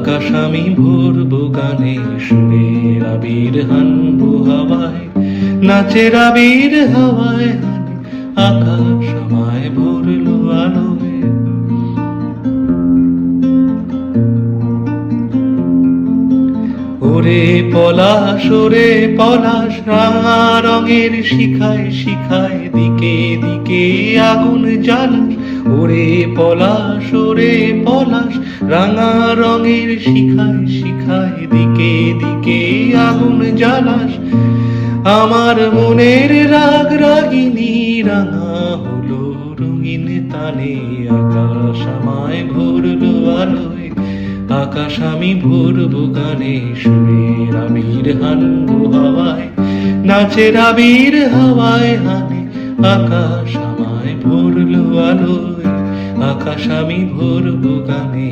আকাশ আমি ভরবো গানে, সুরের আবির হানবো হাওয়ায়, নাচের আবির হাওয়ায় হানে, আকাশ আমায় ভরলো আলোয়। ওরে পলাশ, ওরে পলাশ, রাঙা রঙের শিখায় শিখায় দিকে দিকে আগুন জ্বালাস। ওরে পলাশ, ওরে পলাশ, রাঙা রঙের শিখায় শিখায় দিকে দিকে আগুন জ্বালাস। আমার মনের রাগ রাগিনী রাঙা হলো রঙিন তানে, আকাশ আমায় ভরলো আলোয়। আকাশ আমি ভরবো গানে, সুরের আবির হানবো হাওয়ায়, নাচের আবির হাওয়ায় হানে, আকাশ আমায় ভরলো আলোয়। আকাশ আমি ভরবো গানে।